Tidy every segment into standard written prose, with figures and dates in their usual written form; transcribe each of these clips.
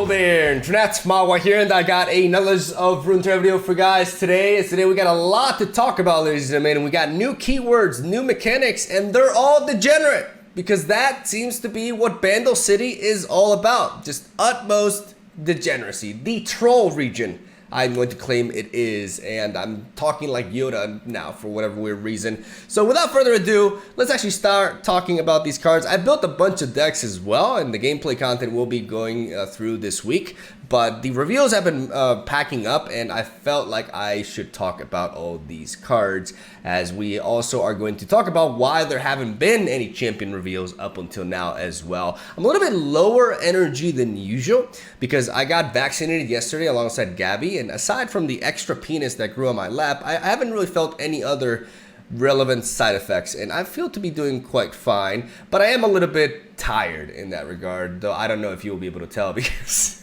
there, MegaMogwai here, and I got another of Runeterra video for guys today. Today we got a lot to talk about, ladies and gentlemen. We got new keywords, new mechanics, and they're all degenerate because that seems to be what Bandle City is all about. Just utmost degeneracy. The troll region, I'm going to claim it is, and I'm talking like Yoda now for whatever weird reason. So without further ado, let's actually start talking about these cards. I built a bunch of decks as well, and the gameplay content will be going through this week. But the reveals have been packing up, and I felt like I should talk about all these cards, as we also are going to talk about why there haven't been any champion reveals up until now as well. I'm a little bit lower energy than usual because I got vaccinated yesterday alongside Gabby, and aside from the extra penis that grew on my lap, I haven't really felt any other relevant side effects, and I feel to be doing quite fine, but I am a little bit tired in that regard, though I don't know if you'll be able to tell because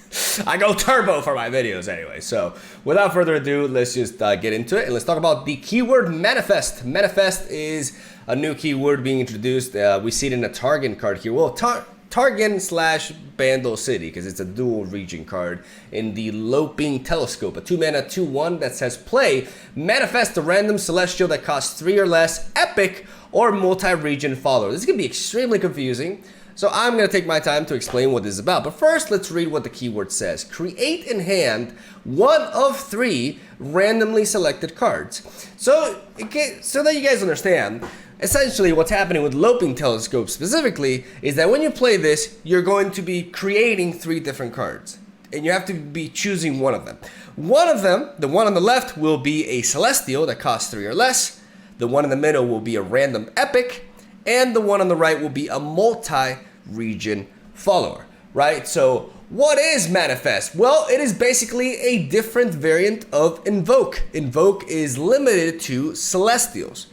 I go turbo for my videos anyway. So without further ado, let's just get into it, and let's talk about the keyword manifest. Manifest is a new keyword being introduced. We see it in a Targon card here. Well, Targon slash Bandle City, because it's a dual region card in the Loping Telescope, a 2-mana 2/1 that says play, manifest a random celestial that costs 3 or less, epic or multi-region follower. This is going to be extremely confusing, so I'm going to take my time to explain what this is about. But first, let's read what the keyword says. Create in hand 1 of 3 randomly selected cards. So that you guys understand, essentially what's happening with Loping Telescope specifically is that when you play this, you're going to be creating 3 different cards, and you have to be choosing one of them. One of them, the one on the left, will be a celestial that costs 3 or less. The one in the middle will be a random epic, and the one on the right will be a multi-region follower, right? So what is Manifest? Well, it is basically a different variant of Invoke. Invoke is limited to celestials,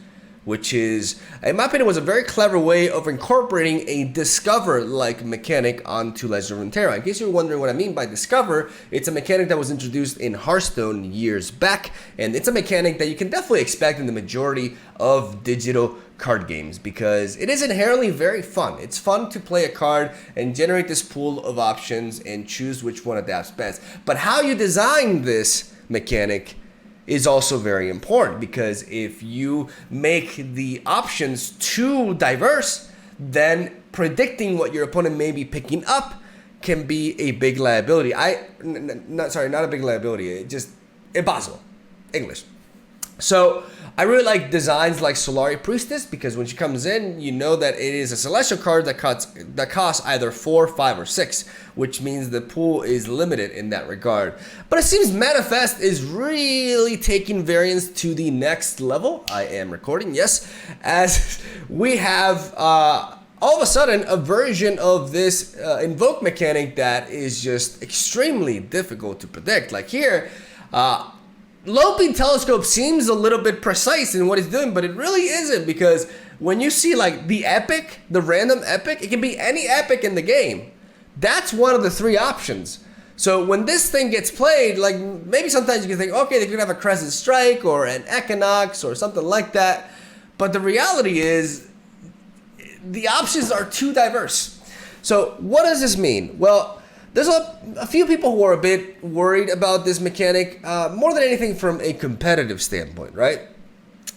which is, in my opinion, was a very clever way of incorporating a Discover-like mechanic onto Legend of Runeterra. In case you're wondering what I mean by Discover, it's a mechanic that was introduced in Hearthstone years back, and it's a mechanic that you can definitely expect in the majority of digital card games because it is inherently very fun. It's fun to play a card and generate this pool of options and choose which one adapts best. But how you design this mechanic is also very important, because if you make the options too diverse, then predicting what your opponent may be picking up can be a big liability. Not a big liability, just impossible. English. So I really like designs like Solari Priestess, because when she comes in, you know that it is a celestial card that costs either 4, 5, or 6, which means the pool is limited in that regard. But it seems Manifest is really taking variance to the next level. I am recording, yes, as we have all of a sudden a version of this Invoke mechanic that is just extremely difficult to predict. Like here, Loping Telescope seems a little bit precise in what it's doing, but it really isn't, because when you see like the epic, the random epic, it can be any epic in the game. That's one of the 3 options. So when this thing gets played, like maybe sometimes you can think, okay, they could have a Crescent Strike or an Equinox or something like that. But the reality is the options are too diverse. So what does this mean? Well, there's a few people who are a bit worried about this mechanic, more than anything from a competitive standpoint, right?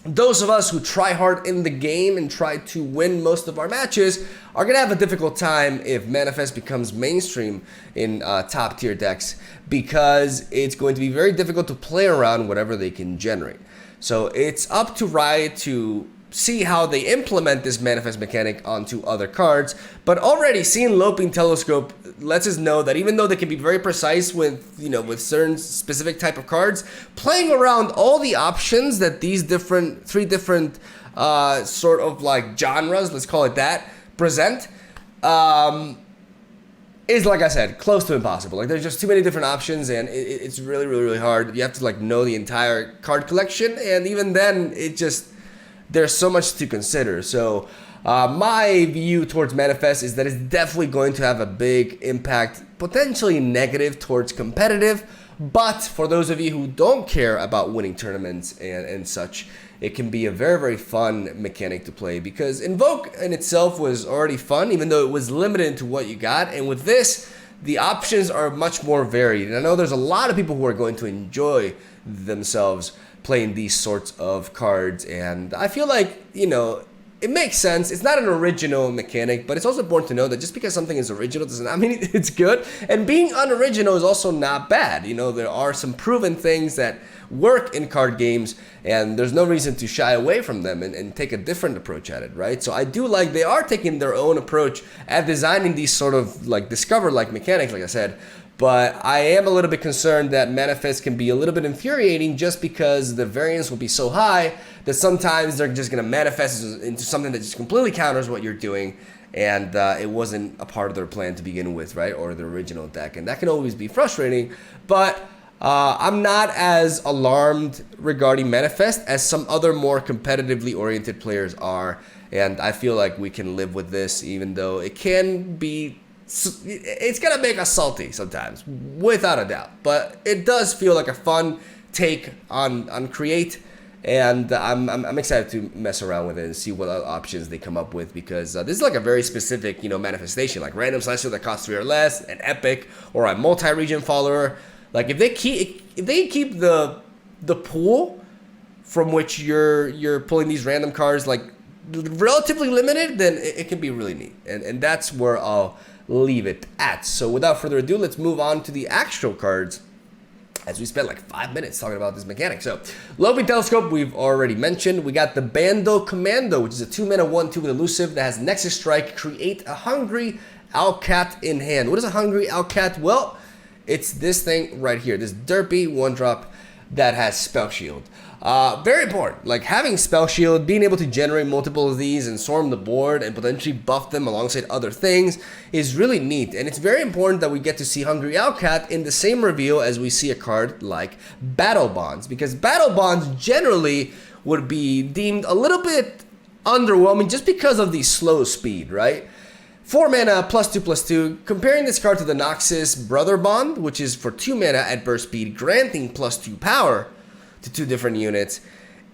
Those of us who try hard in the game and try to win most of our matches are going to have a difficult time if Manifest becomes mainstream in top tier decks, because it's going to be very difficult to play around whatever they can generate. So it's up to Riot to see how they implement this Manifest mechanic onto other cards. But already seeing Loping Telescope lets us know that even though they can be very precise with, with certain specific type of cards, playing around all the options that these 3 different sort of like genres, let's call it that, present, is, like I said, close to impossible. Like, there's just too many different options, and it's really, really, really hard. You have to like know the entire card collection, and even then, there's so much to consider. So my view towards Manifest is that it's definitely going to have a big impact, potentially negative towards competitive, but for those of you who don't care about winning tournaments and such, it can be a very, very fun mechanic to play, because Invoke in itself was already fun, even though it was limited to what you got. And with this, the options are much more varied. And I know there's a lot of people who are going to enjoy themselves playing these sorts of cards. And I feel like, you know, it makes sense. It's not an original mechanic, but it's also important to know that just because something is original does not mean it's good. And being unoriginal is also not bad. You know, there are some proven things that work in card games, and there's no reason to shy away from them and take a different approach at it, right? So I do like they are taking their own approach at designing these sort of like Discover-like mechanics, like I said. But I am a little bit concerned that Manifest can be a little bit infuriating just because the variance will be so high that sometimes they're just going to manifest into something that just completely counters what you're doing, and it wasn't a part of their plan to begin with, right? Or the original deck. And that can always be frustrating, but I'm not as alarmed regarding Manifest as some other more competitively oriented players are, and I feel like we can live with this, even though it can be, it's gonna make us salty sometimes, without a doubt. But it does feel like a fun take on Create, and I'm excited to mess around with it and see what other options they come up with, because this is like a very specific, you know, manifestation, like random slasher that costs 3 or less, an epic, or a multi-region follower. Like if they keep the pool from which you're pulling these random cards like relatively limited, then it can be really neat, and that's where I'll leave it at. So without further ado, let's move on to the actual cards, as we spent like 5 minutes talking about this mechanic. So Lobi Telescope we've already mentioned. We got the Bando Commando, which is a 2-mana 1/2 with elusive that has Nexus Strike, create a Hungry Owlcat in hand. What is a Hungry Owlcat? Well, it's this thing right here, this derpy 1-drop that has Spell Shield. Very important, like having Spell Shield, being able to generate multiple of these and swarm the board and potentially buff them alongside other things is really neat. And it's very important that we get to see Hungry Owlcat in the same reveal as we see a card like Battle Bonds, because Battle Bonds generally would be deemed a little bit underwhelming just because of the slow speed, right? 4 mana, +2/+2. Comparing this card to the Noxus Brother Bond, which is for 2 mana at burst speed, granting +2 power to 2 different units,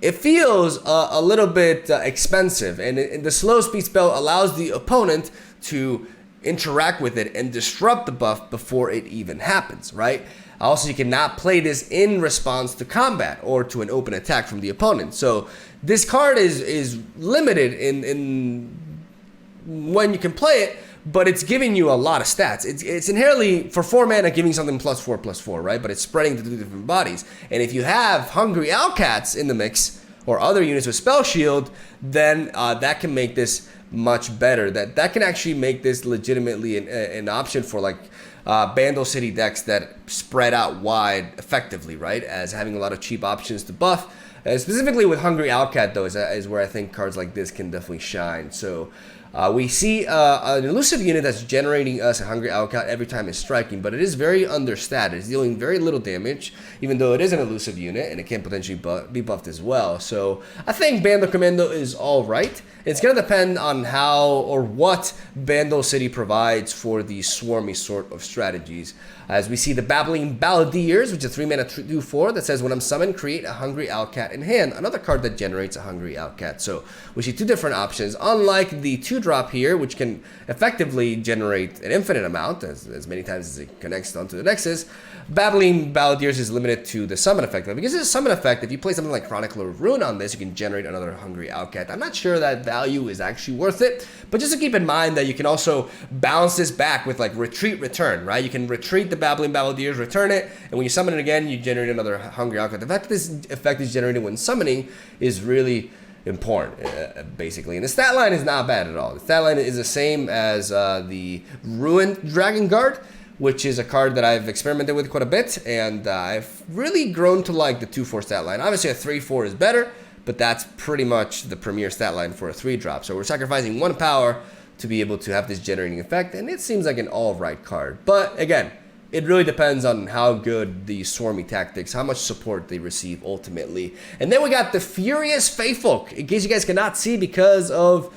it feels a little bit expensive. And the slow speed spell allows the opponent to interact with it and disrupt the buff before it even happens, right? Also, you cannot play this in response to combat or to an open attack from the opponent. So this card is limited in when you can play it, but it's giving you a lot of stats. It's inherently, for 4 mana, giving something +4/+4, right? But it's spreading to 2 different bodies. And if you have Hungry Owlcats in the mix, or other units with Spell Shield, then that can make this much better. That can actually make this legitimately an option for like Bando City decks that spread out wide effectively, right? As having a lot of cheap options to buff. Specifically with Hungry Owlcat, though, is where I think cards like this can definitely shine. So we see an elusive unit that's generating us a Hungry Owlcat every time it's striking, but it is very understated. It's dealing very little damage, even though it is an elusive unit, and it can potentially be buffed as well. So I think Bando Commando is all right. It's going to depend on how or what Bando City provides for the swarmy sort of strategies. As we see the Babbling Balladeers, which is a 3 mana 2/4 that says when I'm summoned, create a Hungry Owlcat in hand. Another card that generates a Hungry Owlcat. So we see 2 different options. Unlike the 2-drop here, which can effectively generate an infinite amount, as many times as it connects onto the Nexus, Babbling Balladeers is limited to the summon effect. Now, because it's a summon effect, if you play something like Chronicler of Ruin on this, you can generate another Hungry Owlcat. I'm not sure that value is actually worth it, but just to keep in mind that you can also bounce this back with like Retreat Return, right? You can retreat the Babbling Balladeers, return it, and when you summon it again, you generate another Hungry Owlcat. The fact that this effect is generated when summoning is really important, basically. And the stat line is not bad at all. The stat line is the same as the Ruined Dragon Guard, which is a card that I've experimented with quite a bit, and I've really grown to like the 2/4 stat line. Obviously, a 3/4 is better, but that's pretty much the premier stat line for a 3-drop. So we're sacrificing 1 power to be able to have this generating effect, and it seems like an all-right card. But again, it really depends on how good the swarmy tactics, how much support they receive ultimately. And then we got the Furious Faithfolk. In case you guys cannot see because of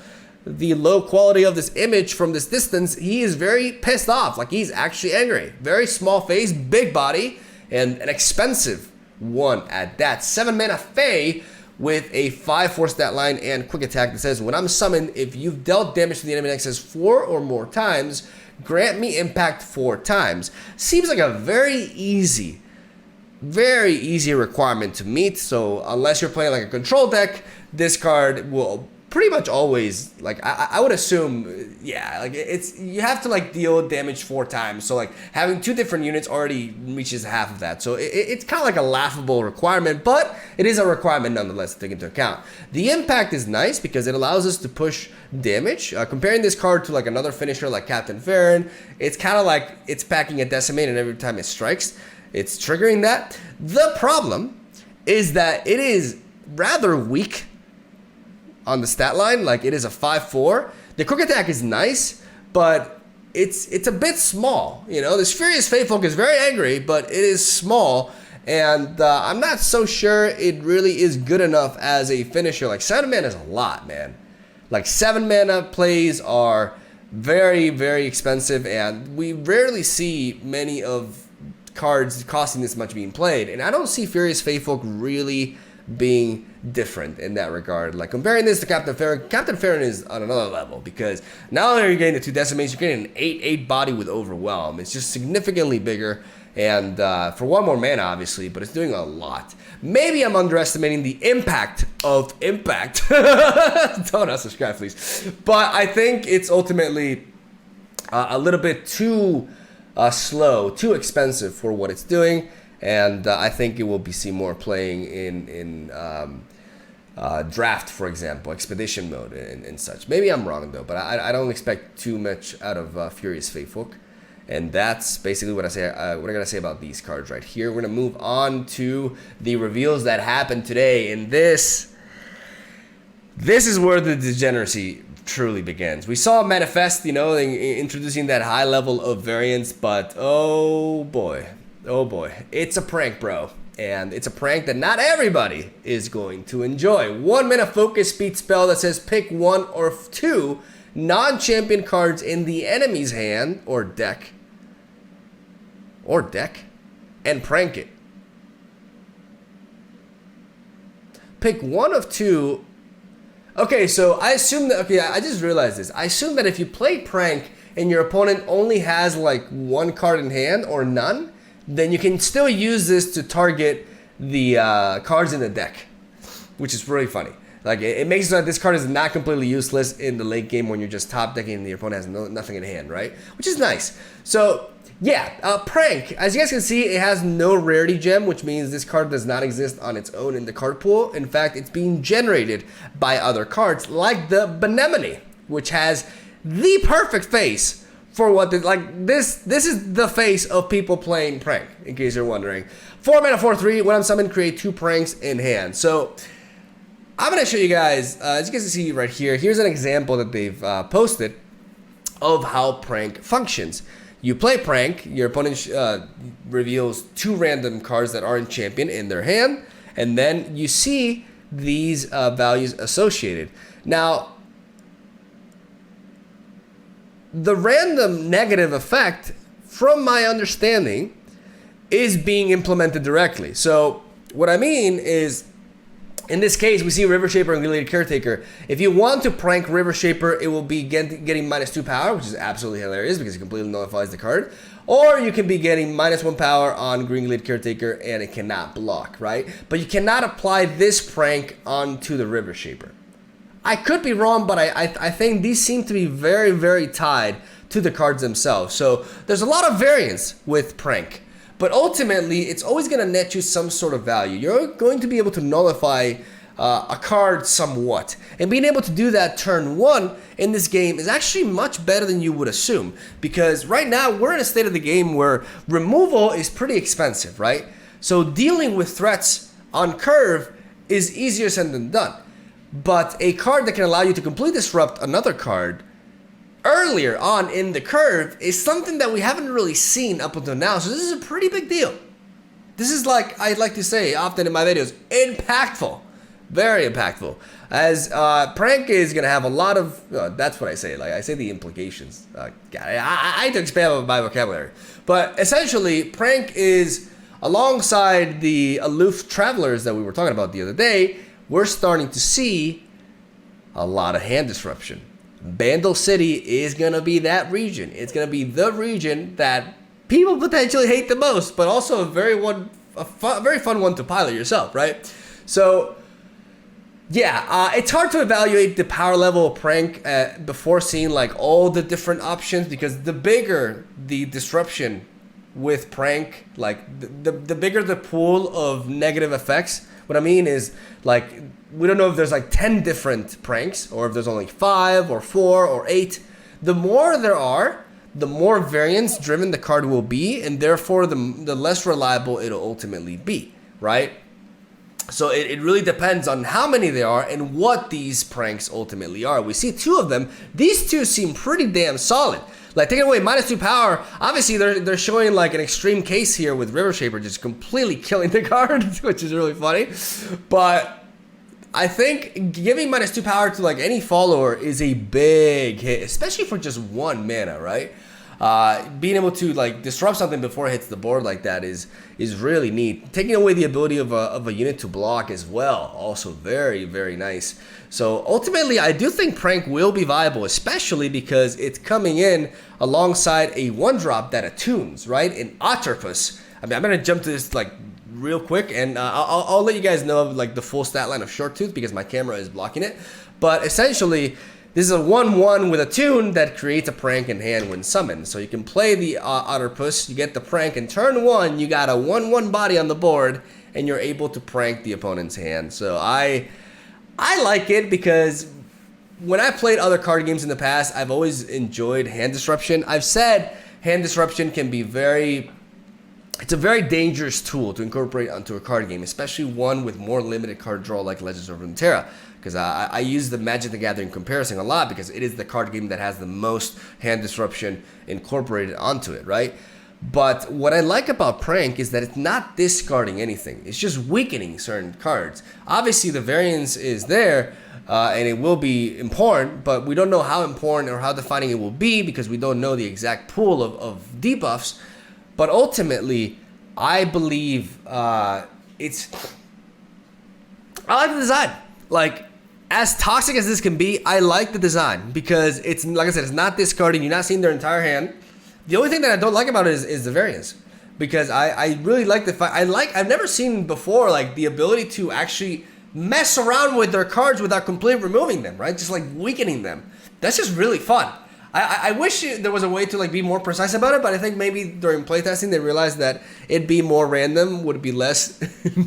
the low quality of this image from this distance, he is very pissed off. Like, he's actually angry. Very small face, big body, and an expensive one at that. 7 mana Fae with a 5/4 stat line and quick attack that says when I'm summoned, if you've dealt damage to the enemy Nexus 4 or more times, grant me impact 4 times. Seems like a very easy requirement to meet. So unless you're playing like a control deck, this card will pretty much always, like, I would assume, yeah, like it's, you have to like deal damage 4 times. So like having 2 different units already reaches half of that. So it's kind of like a laughable requirement, but it is a requirement nonetheless to take into account. The impact is nice because it allows us to push damage. Comparing this card to like another finisher like Captain Farron, it's kind of like it's packing a decimate, and every time it strikes, it's triggering that. The problem is that it is rather weak on the stat line. Like, it is a 5/4. The quick attack is nice, but it's a bit small. You know, this Furious Faithfolk is very angry, but it is small, and I'm not so sure it really is good enough as a finisher. Like, 7 mana is a lot, man. Like, 7 mana plays are very, very expensive, and we rarely see many of cards costing this much being played, and I don't see Furious Faithfolk really being different in that regard. Like, comparing this to Captain Farron is on another level, because not only are you getting the 2 decimates, you're getting an 8/8 body with Overwhelm. It's just significantly bigger, and for 1 more mana, obviously, but it's doing a lot. Maybe I'm underestimating the impact of Impact. Don't unsubscribe, please. But I think it's ultimately a little bit too slow, too expensive for what it's doing, and I think it will be seen more playing in draft, for example, expedition mode and such. Maybe I'm wrong though, but I don't expect too much out of Furious Faithfolk, and that's basically what I gotta say about these cards right here. We're gonna move on to the reveals that happened today, and this is where the degeneracy truly begins. We saw Manifest, you know, introducing that high level of variance, but oh boy, it's a prank, bro. And it's a prank that not everybody is going to enjoy. 1 mana focus speed spell that says pick 1 or 2 non-champion cards in the enemy's hand or deck, and prank it. Pick 1 of 2. Okay, so I assume that, okay, I just realized this. I assume that if you play prank and your opponent only has like 1 card in hand or none, then you can still use this to target the cards in the deck, which is really funny. Like, it makes it so that this card is not completely useless in the late game when you're just top decking and the opponent has nothing in hand, right? Which is nice. So yeah, prank. As you guys can see, it has no rarity gem, which means this card does not exist on its own in the card pool. In fact, it's being generated by other cards like the Benemone, which has the perfect face for what this is the face of people playing prank, in case you're wondering. 4 mana 4/3. When I'm summoned, create 2 pranks in hand. So I'm gonna show you guys, as you guys can see right here, here's an example that they've posted of how prank functions. You play prank, your opponent reveals 2 random cards that aren't champion in their hand, and then you see these values associated. Now, the random negative effect, from my understanding, is being implemented directly. So what I mean is, in this case, we see River Shaper and Green-Lady Caretaker. If you want to prank River Shaper, it will be getting -2 power, which is absolutely hilarious because it completely nullifies the card. Or you can be getting -1 power on Green-Lady Caretaker and it cannot block, right? But you cannot apply this prank onto the River Shaper. I could be wrong, but I think these seem to be very, very tied to the cards themselves. So there's a lot of variance with prank. But ultimately, it's always going to net you some sort of value. You're going to be able to nullify a card somewhat. And being able to do that turn 1 in this game is actually much better than you would assume. Because right now, we're in a state of the game where removal is pretty expensive, right? So dealing with threats on curve is easier said than done. But a card that can allow you to completely disrupt another card earlier on in the curve is something that we haven't really seen up until now. So this is a pretty big deal. This is, like I like to say often in my videos, impactful. Very impactful. As prank is going to have a lot of, that's what I say. Like, I say the implications. I need to expand my vocabulary. But essentially, prank is, alongside the aloof travelers that we were talking about the other day, we're starting to see a lot of hand disruption. Bandle City is gonna be that region. It's gonna be the region that people potentially hate the most, but also a very fun one to pilot yourself, right? So yeah, it's hard to evaluate the power level of Prank before seeing like all the different options, because the bigger the disruption with Prank, like the bigger the pool of negative effects. What I mean is, like, we don't know if there's like 10 different pranks or if there's only 5 or 4 or 8. The more there are, the more variance driven the card will be, and therefore the less reliable it'll ultimately be, right? So it really depends on how many there are and what these pranks ultimately are. We see 2 of them. These 2 seem pretty damn solid. Like, taking away -2 power, obviously they're showing like an extreme case here with River Shaper just completely killing the card, which is really funny. But I think giving -2 power to like any follower is a big hit, especially for just 1 mana, right? Being able to like disrupt something before it hits the board like that is really neat. Taking away the ability of a unit to block as well, also very, very nice. So ultimately, I do think Prank will be viable, especially because it's coming in alongside a 1-drop that attunes, right? An Octopus. I mean, I'm gonna jump to this like real quick, and I'll let you guys know like the full stat line of Short Tooth because my camera is blocking it. But essentially, this is a 1/1 with a tune that creates a Prank in hand when summoned. So you can play the Octopus, you get the Prank, and turn 1, you got a 1/1 body on the board, and you're able to prank the opponent's hand. So I like it because when I played other card games in the past, I've always enjoyed hand disruption. I've said hand disruption can be it's a very dangerous tool to incorporate onto a card game, especially one with more limited card draw like Legends of Runeterra. Because I use the Magic the Gathering comparison a lot because it is the card game that has the most hand disruption incorporated onto it, right? But what I like about Prank is that it's not discarding anything. It's just weakening certain cards. Obviously, the variance is there, and it will be important, but we don't know how important or how defining it will be because we don't know the exact pool of debuffs. But ultimately, I believe I like the design. Like, as toxic as this can be, I like the design because it's, like I said, it's not discarding. You're not seeing their entire hand. The only thing that I don't like about it is the variance, because I really like the fact I've never seen before like the ability to actually mess around with their cards without completely removing them, right? Just like weakening them. That's just really fun. I wish there was a way to like be more precise about it, but I think maybe during playtesting they realized that it'd be more random would be less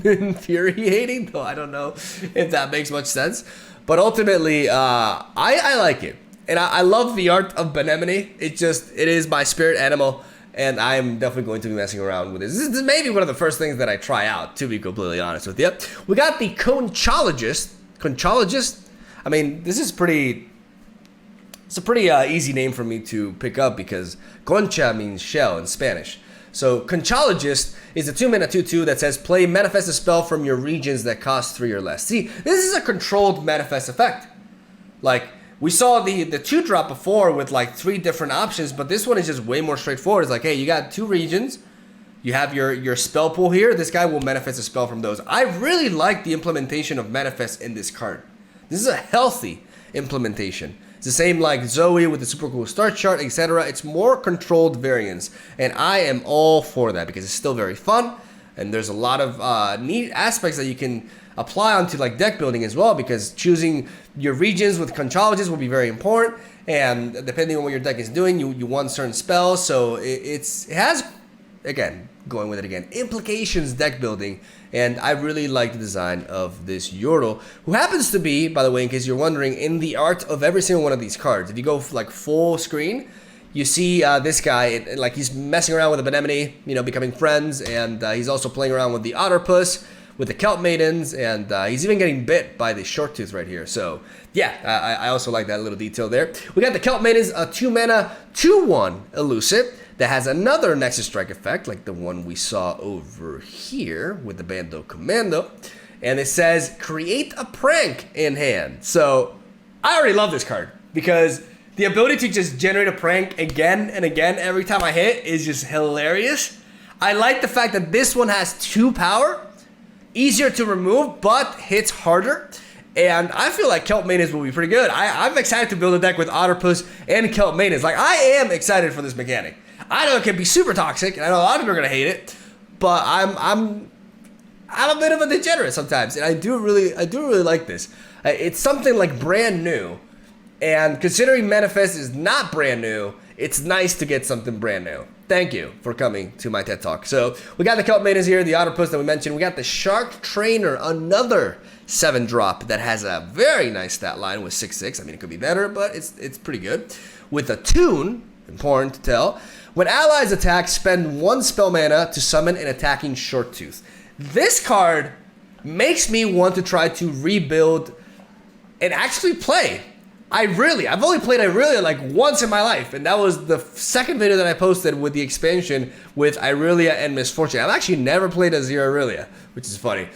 infuriating. Though I don't know if that makes much sense. But ultimately, I like it. And I love the art of Benemone. It is my spirit animal, and I'm definitely going to be messing around with this. This is maybe one of the first things that I try out, to be completely honest with you. We got the Conchologist. Conchologist? I mean, this is it's a pretty easy name for me to pick up because concha means shell in Spanish. So Conchologist is a 2-mana 2/2 that says play manifest a spell from your regions that cost 3 or less. See, this is a controlled manifest effect. Like, we saw the 2-drop before with like 3 different options, but this one is just way more straightforward. It's like, hey, you got 2 regions, you have your spell pool here, this guy will manifest a spell from those. I really like the implementation of manifest in this card. This is a healthy implementation. It's the same like Zoe with the super cool start chart, etc. It's more controlled variance, and I am all for that because it's still very fun, and there's a lot of neat aspects that you can apply onto like deck building as well, because choosing your regions with Conchologist will be very important, and depending on what your deck is doing, you want certain spells, so it has, again, going with it again, implications deck building. And I really like the design of this Yordle, who happens to be, by the way, in case you're wondering, in the art of every single one of these cards. If you go like full screen, you see this guy, like he's messing around with the Benemone, becoming friends, and he's also playing around with the Otterpuss, with the Kelp Maidens, and he's even getting bit by the Short Tooth right here. So yeah, I also like that little detail there. We got the Kelp Maidens, a 2-mana 2/1 elusive that has another Nexus Strike effect, like the one we saw over here with the Bando Commando. And it says, create a prank in hand. So I already love this card because the ability to just generate a prank again and again every time I hit is just hilarious. I like the fact that this one has 2 power, easier to remove, but hits harder. And I feel like Kelp Maintenance will be pretty good. I'm excited to build a deck with Otterpuss and Kelp Maintenance. Like, I am excited for this mechanic. I know it can be super toxic, and I know a lot of people are gonna hate it, but I'm a bit of a degenerate sometimes, and I do really like this. It's something like brand new, and considering Manifest is not brand new, it's nice to get something brand new. Thank you for coming to my TED Talk. So we got the Kelp Maintenance here, the Otterpuss that we mentioned. We got the Shark Trainer, another 7-drop that has a very nice stat line with 6/6. I mean, it could be better, but it's pretty good. With a tune, important to tell, when allies attack, spend 1 spell mana to summon an attacking Short Tooth. This card makes me want to try to rebuild and actually play. I've only played Irelia like once in my life, and that was the second video that I posted with the expansion with Irelia and Misfortune. I've actually never played a Zero Irelia, which is funny.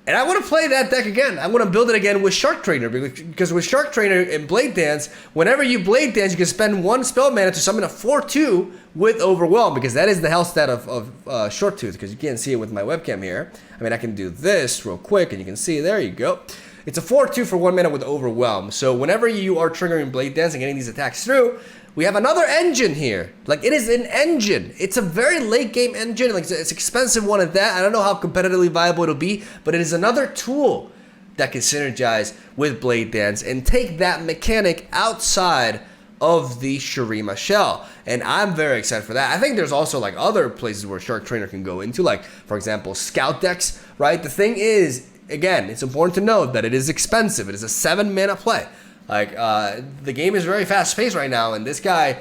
And I want to play that deck again. I want to build it again with Shark Trainer, because with Shark Trainer and Blade Dance, whenever you Blade Dance, you can spend 1 spell mana to summon a 4/2 with Overwhelm, because that is the health stat of Short Tooth, because you can't see it with my webcam here. I mean, I can do this real quick, and you can see, there you go. It's a 4/2 for 1 mana with Overwhelm. So whenever you are triggering Blade Dance and getting these attacks through, we have another engine here. Like, it is an engine. It's a very late game engine. Like, it's an expensive one at that. I don't know how competitively viable it'll be, but it is another tool that can synergize with Blade Dance and take that mechanic outside of the Shurima shell. And I'm very excited for that. I think there's also like other places where Shark Trainer can go into, like, for example, scout decks, right? The thing is, again, it's important to note that it is expensive. It is a 7 mana play. Like, the game is very fast paced right now, and this guy,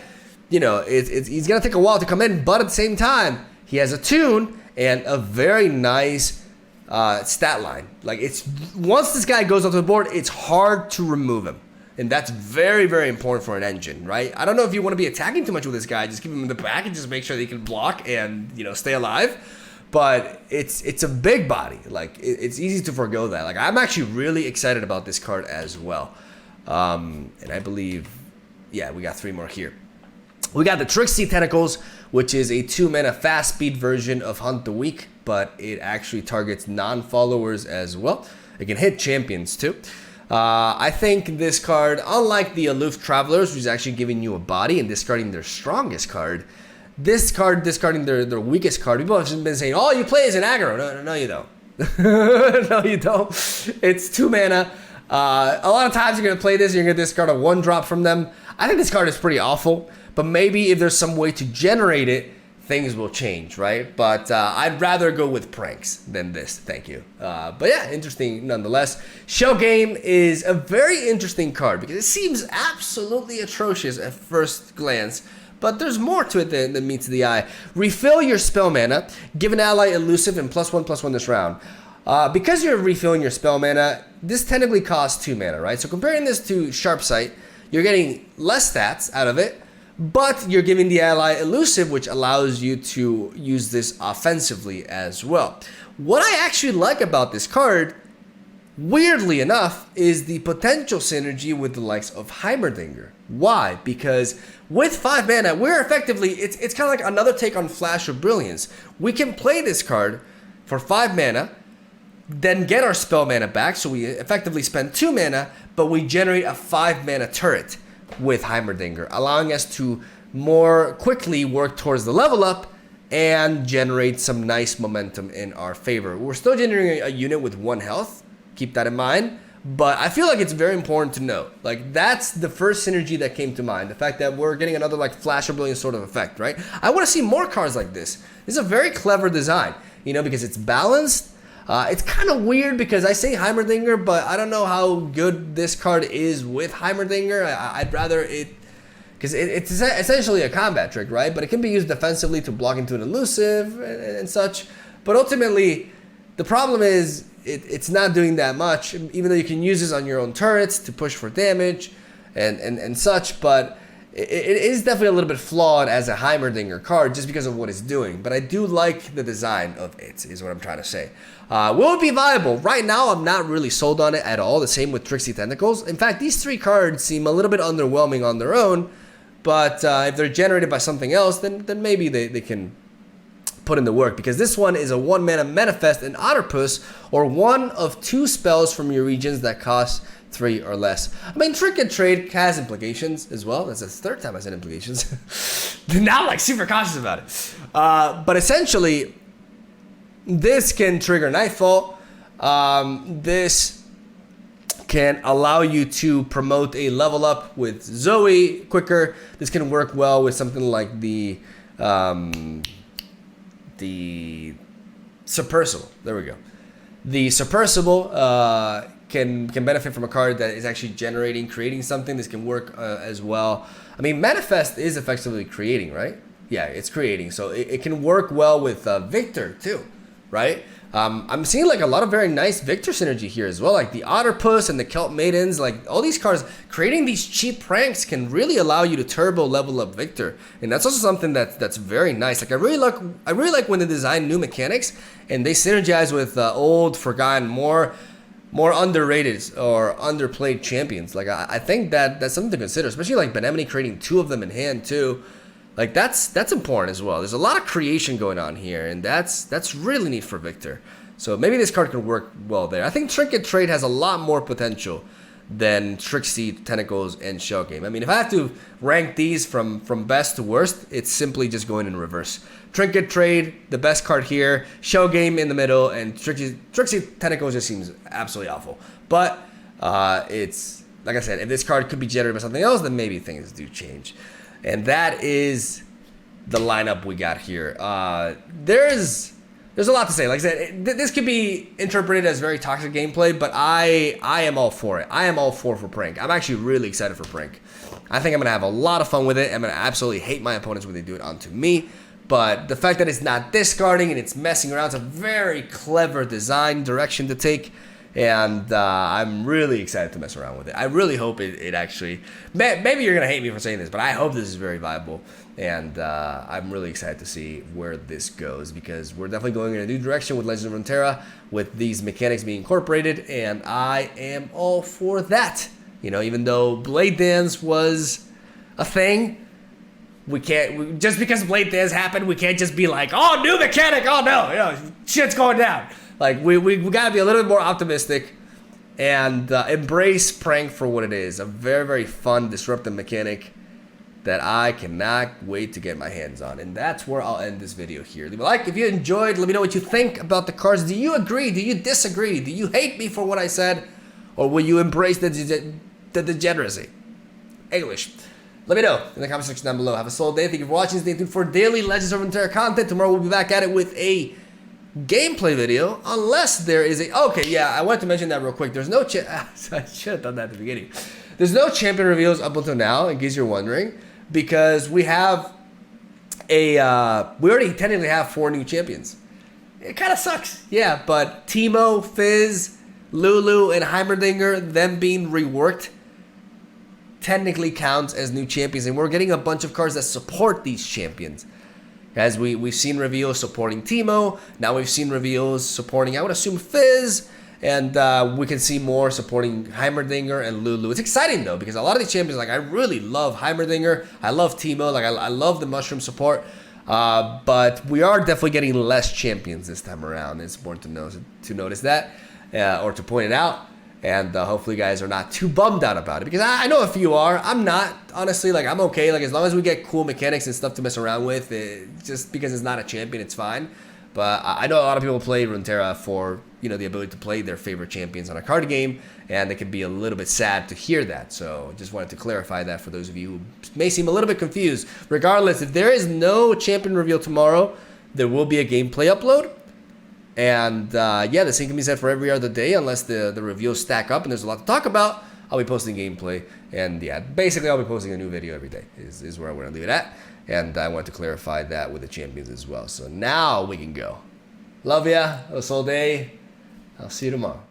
you know, he's gonna take a while to come in, but at the same time, he has a tune and a very nice stat line. Like, once this guy goes off the board, it's hard to remove him, and that's very, very important for an engine, right? I don't know if you want to be attacking too much with this guy. Just keep him in the back and just make sure that he can block and, you know, stay alive. But it's a big body. Like, it's easy to forgo that. Like, I'm actually really excited about this card as well. And I believe, yeah, we got 3 more here. We got the Tricksy Tentacles, which is a 2-mana fast speed version of Hunt the Weak, but it actually targets non-followers as well. It can hit champions too. I think this card, unlike the Aloof Travelers, which is actually giving you a body and discarding their strongest card, this card discarding their weakest card. People have been saying, oh, you play as an aggro. No, you don't. No, you don't. It's 2 mana. A lot of times you're going to play this and you're going to discard a 1-drop from them. I think this card is pretty awful, but maybe if there's some way to generate it, things will change, right? But I'd rather go with pranks than this, thank you. But yeah, interesting nonetheless. Shell Game is a very interesting card because it seems absolutely atrocious at first glance, but there's more to it than meets the eye. Refill your spell mana, give an ally elusive and +1/+1 this round. Because you're refilling your spell mana, this technically costs 2 mana, right? So comparing this to Sharp Sight, you're getting less stats out of it, but you're giving the ally elusive, which allows you to use this offensively as well. What I actually like about this card, weirdly enough, is the potential synergy with the likes of Heimerdinger. Why? Because with 5 mana, we're effectively, it's kind of like another take on Flash of Brilliance. We can play this card for 5 mana, then get our spell mana back, so we effectively spend 2 mana, but we generate a 5 mana turret with Heimerdinger, allowing us to more quickly work towards the level up and generate some nice momentum in our favor. We're still generating a unit with 1 health, keep that in mind, but I feel like it's very important to note, like, that's the first synergy that came to mind, the fact that we're getting another like Flash of Brilliance sort of effect, right? I want to see more cards like this. This is a very clever design, you know, because it's balanced. It's kind of weird because I say Heimerdinger, but I don't know how good this card is with Heimerdinger. I'd rather it, because it's essentially a combat trick, right? But it can be used defensively to block into an elusive and such. But ultimately, the problem is it's not doing that much, even though you can use this on your own turrets to push for damage and such. But it is definitely a little bit flawed as a Heimerdinger card just because of what it's doing. But I do like the design of it, is what I'm trying to say. Will it be viable? Right now, I'm not really sold on it at all. The same with Tricksy Tentacles. In fact, these 3 cards seem a little bit underwhelming on their own. But if they're generated by something else, then maybe they can put in the work, because this one is a 1-mana Manifest and Otterpuss, or one of 2 spells from your regions that cost 3 or less. I mean, Trinket Trade has implications as well. That's the 3rd time I said implications. Now I'm like super cautious about it. But essentially, this can trigger Nightfall. This can allow you to promote a level up with Zoe quicker. This can work well with something like the Submersible. There we go. The Submersible can benefit from a card that is actually creating something. This can work as well. I mean, Manifest is effectively creating, right? Yeah, it's creating. So it can work well with Victor too, right? I'm seeing like a lot of very nice Victor synergy here as well, like the Otterpuss and the Kelp Maidens. Like all these cards, creating these cheap pranks can really allow you to turbo level up Victor, and that's also something that's very nice. Like I really like when they design new mechanics and they synergize with old, forgotten, more underrated or underplayed champions. Like I think that's something to consider, especially like Benemini creating 2 of them in hand too. Like that's important as well. There's a lot of creation going on here, and that's really neat for Victor. So maybe this card can work well there. I think Trinket Trade has a lot more potential than Trixie, Tentacles, and Shell Game. I mean, if I have to rank these from best to worst, it's simply just going in reverse. Trinket Trade, the best card here. Shell Game in the middle, and Trixie Tentacles just seems absolutely awful. But it's like I said, if this card could be generated by something else, then maybe things do change. And that is the lineup we got here. There's a lot to say. Like I said, this could be interpreted as very toxic gameplay, but I am all for it. I am all for Prank. I'm actually really excited for Prank. I think I'm going to have a lot of fun with it. I'm going to absolutely hate my opponents when they do it onto me. But the fact that it's not discarding and it's messing around, it's a very clever design direction to take. And I'm really excited to mess around with it. I really hope it actually... Maybe you're going to hate me for saying this, but I hope this is very viable. And I'm really excited to see where this goes, because we're definitely going in a new direction with Legends of Runeterra, with these mechanics being incorporated, and I am all for that. You know, even though Blade Dance was a thing, just because Blade Dance happened, we can't just be like, oh, new mechanic, oh no, you know, shit's going down. Like, we gotta be a little bit more optimistic and embrace Prank for what it is. A very, very fun, disruptive mechanic that I cannot wait to get my hands on. And that's where I'll end this video here. Leave a like if you enjoyed. Let me know what you think about the cards. Do you agree? Do you disagree? Do you hate me for what I said? Or will you embrace the degeneracy? English. Let me know in the comment section down below. Have a solid day. Thank you for watching. Stay tuned for daily Legends of Runeterra content. Tomorrow we'll be back at it with a gameplay video, unless there is a... Okay, yeah, I wanted to mention that real quick. There's no... I should have done that at the beginning. There's no champion reveals up until now, in case you're wondering, because we have a... we already technically have 4 new champions. It kind of sucks. Yeah, but Teemo, Fizz, Lulu, and Heimerdinger, them being reworked, technically counts as new champions, and we're getting a bunch of cards that support these champions. As we've seen reveals supporting Teemo, now we've seen reveals supporting, I would assume, Fizz, and we can see more supporting Heimerdinger and Lulu. It's exciting though, because a lot of these champions, like I really love Heimerdinger, I love Teemo, like I love the mushroom support, but we are definitely getting less champions this time around. It's important to notice that, or to point it out. And hopefully you guys are not too bummed out about it, because I know if you are. I'm not, honestly. Like, I'm okay. Like, as long as we get cool mechanics and stuff to mess around with, just because it's not a champion, it's fine. But I know a lot of people play Runeterra for, you know, the ability to play their favorite champions on a card game, and it can be a little bit sad to hear that. So just wanted to clarify that for those of you who may seem a little bit confused. Regardless, if there is no champion reveal tomorrow, there will be a gameplay upload. And yeah, the same can be said for every other day, unless the reveals stack up and there's a lot to talk about. I'll be posting gameplay, and yeah, basically I'll be posting a new video every day is where I want to leave it at. And I want to clarify that with the champions as well. So now we can go. Love ya. Have a soul day. I'll see you tomorrow.